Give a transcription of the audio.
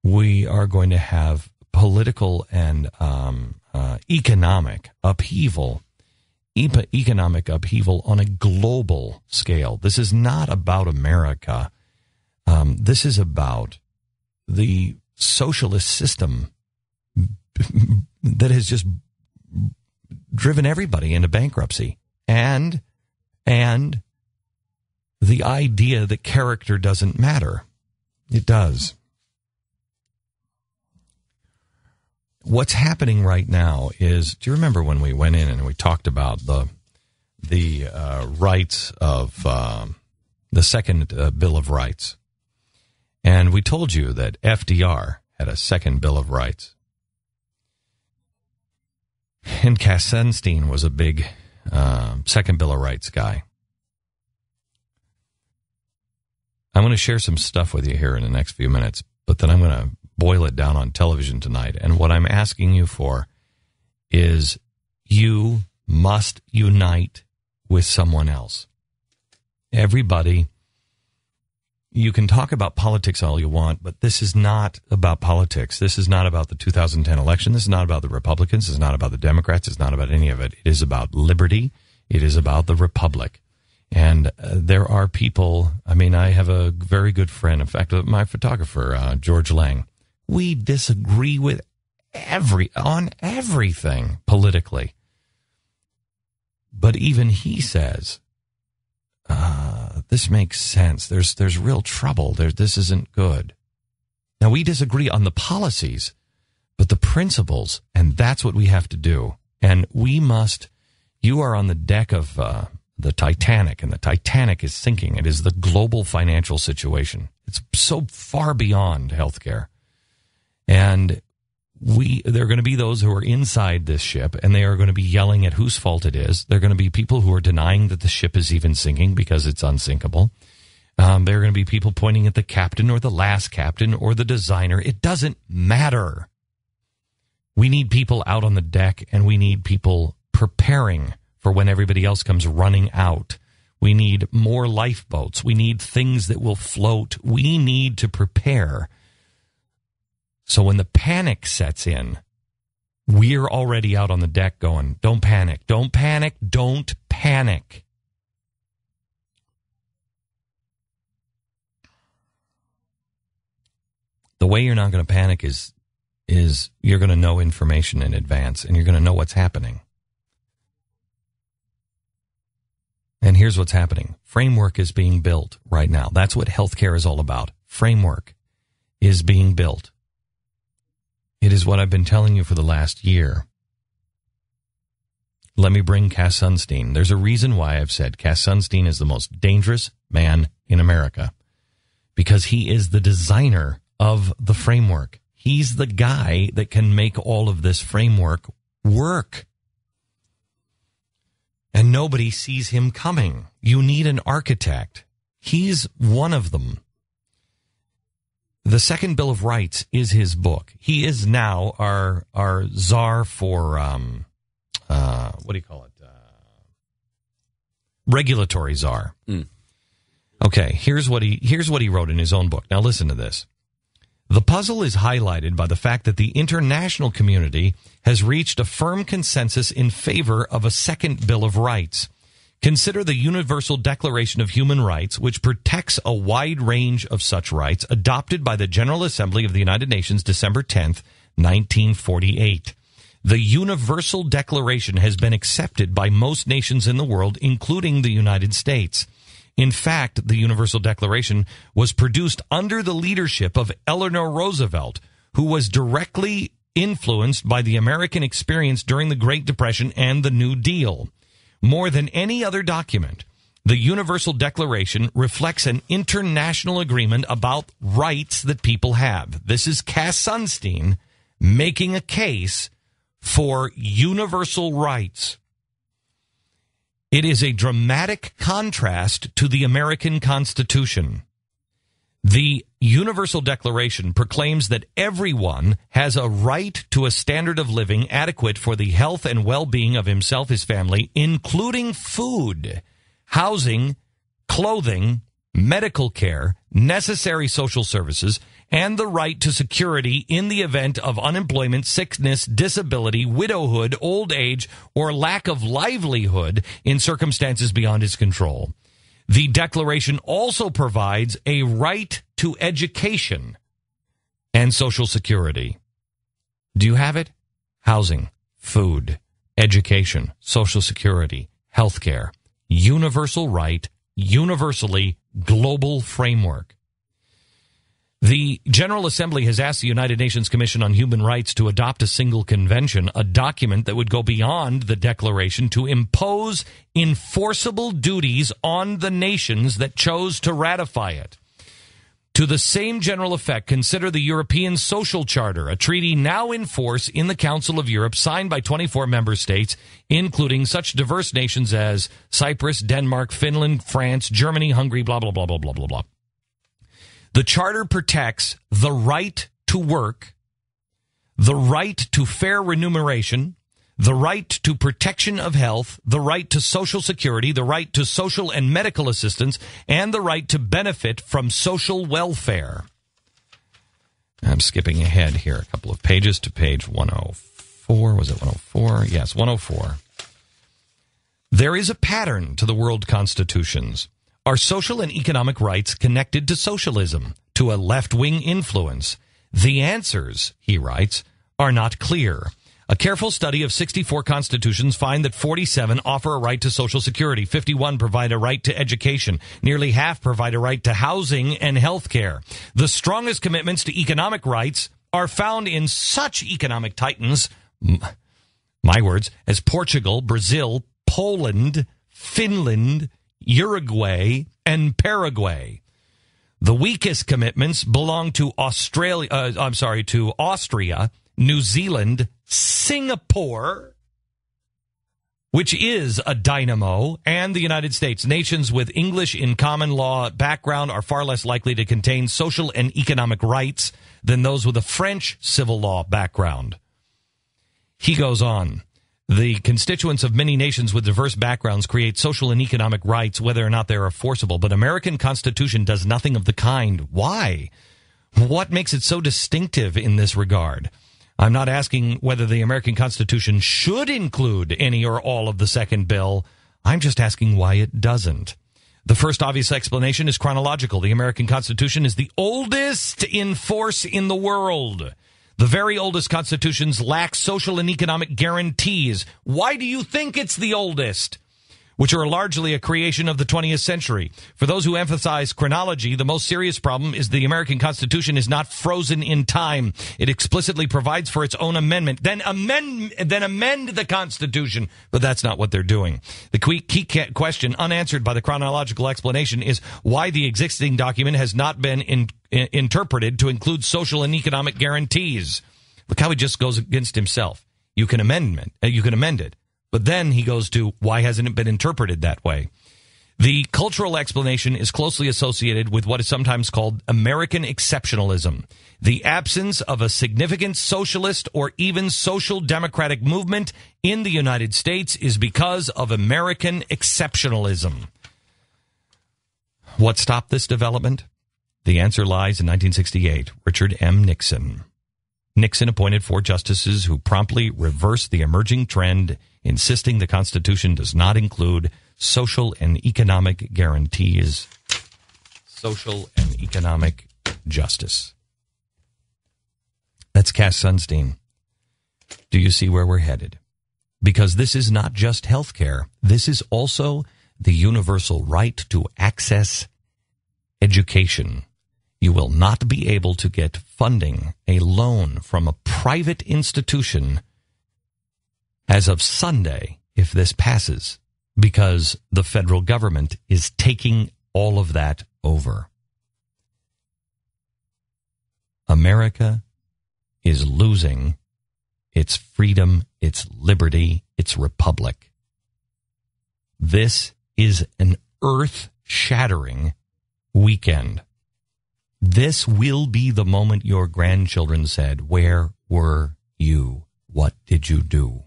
we are going to have political and economic upheaval on a global scale. This is not about America. This is about the socialist system that has just driven everybody into bankruptcy. And the idea that character doesn't matter. It does. What's happening right now is, do you remember when we went in and we talked about the rights of the second Bill of Rights? And we told you that FDR had a second Bill of Rights. And Sunstein was a big second Bill of Rights guy. I'm going to share some stuff with you here in the next few minutes, but then I'm going to boil it down on television tonight. And what I'm asking you for is you must unite with someone else. Everybody, you can talk about politics all you want, but this is not about politics. This is not about the 2010 election. This is not about the Republicans. This is not about the Democrats. It's not about any of it. It is about liberty. It is about the Republic. And there are people, I mean, I have a very good friend, in fact, my photographer, George Lang. We disagree with on everything politically. But even he says, this makes sense. There's real trouble. This isn't good. Now, we disagree on the policies, but the principles, and that's what we have to do. And you are on the deck of the Titanic, and the Titanic is sinking. It is the global financial situation. It's so far beyond healthcare. And there are going to be those who are inside this ship, and they are going to be yelling at whose fault it is. There are going to be people who are denying that the ship is even sinking because it's unsinkable. There are going to be people pointing at the captain or the last captain or the designer. It doesn't matter. We need people out on the deck, and we need people preparing for when everybody else comes running out. We need more lifeboats. We need things that will float. We need to prepare. So when the panic sets in, we're already out on the deck going, don't panic, don't panic, don't panic. The way you're not going to panic is you're going to know information in advance, and you're going to know what's happening. And here's what's happening. Framework is being built right now. That's what healthcare is all about. Framework is being built. It is what I've been telling you for the last year. Let me bring Sunstein. There's a reason why I've said Sunstein is the most dangerous man in America, because he is the designer of the framework. He's the guy that can make all of this framework work. And nobody sees him coming. You need an architect. He's one of them. The Second Bill of Rights is his book. He is now our czar for, what do you call it? Regulatory czar. Okay, here's what he wrote in his own book. Now listen to this. The puzzle is highlighted by the fact that the international community has reached a firm consensus in favor of a second Bill of Rights. Consider the Universal Declaration of Human Rights, which protects a wide range of such rights, adopted by the General Assembly of the United Nations December 10th, 1948. The Universal Declaration has been accepted by most nations in the world, including the United States. In fact, the Universal Declaration was produced under the leadership of Eleanor Roosevelt, who was directly influenced by the American experience during the Great Depression and the New Deal. More than any other document, the Universal Declaration reflects an international agreement about rights that people have. This is Sunstein making a case for universal rights. It is a dramatic contrast to the American Constitution. The Universal Declaration proclaims that everyone has a right to a standard of living adequate for the health and well-being of himself, his family, including food, housing, clothing, medical care, necessary social services, and the right to security in the event of unemployment, sickness, disability, widowhood, old age, or lack of livelihood in circumstances beyond his control. The Declaration also provides a right to education and Social Security. Do you have it? Housing, food, education, Social Security, health care, universal right, universally global framework. The General Assembly has asked the United Nations Commission on Human Rights to adopt a single convention, a document that would go beyond the declaration to impose enforceable duties on the nations that chose to ratify it. To the same general effect, consider the European Social Charter, a treaty now in force in the Council of Europe, signed by 24 member states, including such diverse nations as Cyprus, Denmark, Finland, France, Germany, Hungary, blah, blah, blah, blah, blah, blah, blah. The Charter protects the right to work, the right to fair remuneration, the right to protection of health, the right to Social Security, the right to social and medical assistance, and the right to benefit from social welfare. I'm skipping ahead here a couple of pages to page 104. Was it 104? Yes, 104. There is a pattern to the world constitutions. Are social and economic rights connected to socialism, to a left-wing influence? The answers, he writes, are not clear. A careful study of 64 constitutions find that 47 offer a right to Social Security, 51 provide a right to education, nearly half provide a right to housing and health care. The strongest commitments to economic rights are found in such economic titans, my words, as Portugal, Brazil, Poland, Finland, Uruguay, and Paraguay. The weakest commitments belong to to Austria, New Zealand, Singapore, which is a dynamo, and the United States. Nations with English in common law background are far less likely to contain social and economic rights than those with a French civil law background. He goes on. The constituents of many nations with diverse backgrounds create social and economic rights, whether or not they are forcible. But American Constitution does nothing of the kind. Why? What makes it so distinctive in this regard? I'm not asking whether the American Constitution should include any or all of the second bill. I'm just asking why it doesn't. The first obvious explanation is chronological. The American Constitution is the oldest in force in the world. The very oldest constitutions lack social and economic guarantees. Why do you think it's the oldest? Which are largely a creation of the 20th century. For those who emphasize chronology, the most serious problem is the American Constitution is not frozen in time. It explicitly provides for its own amendment. Then amend the Constitution. But that's not what they're doing. The key question unanswered by the chronological explanation is why the existing document has not been interpreted to include social and economic guarantees. Look how he just goes against himself. You can amend it. But then he goes to, why hasn't it been interpreted that way? The cultural explanation is closely associated with what is sometimes called American exceptionalism. The absence of a significant socialist or even social democratic movement in the United States is because of American exceptionalism. What stopped this development? The answer lies in 1968. Richard M. Nixon. Nixon appointed 4 justices who promptly reversed the emerging trend, insisting the Constitution does not include social and economic guarantees. Social and economic justice. That's Cass Sunstein. Do you see where we're headed? Because this is not just health care. This is also the universal right to access education. You will not be able to get funding, a loan from a private institution as of Sunday, if this passes, because the federal government is taking all of that over. America is losing its freedom, its liberty, its republic. This is an earth-shattering weekend. This will be the moment your grandchildren said, "Where were you? What did you do?"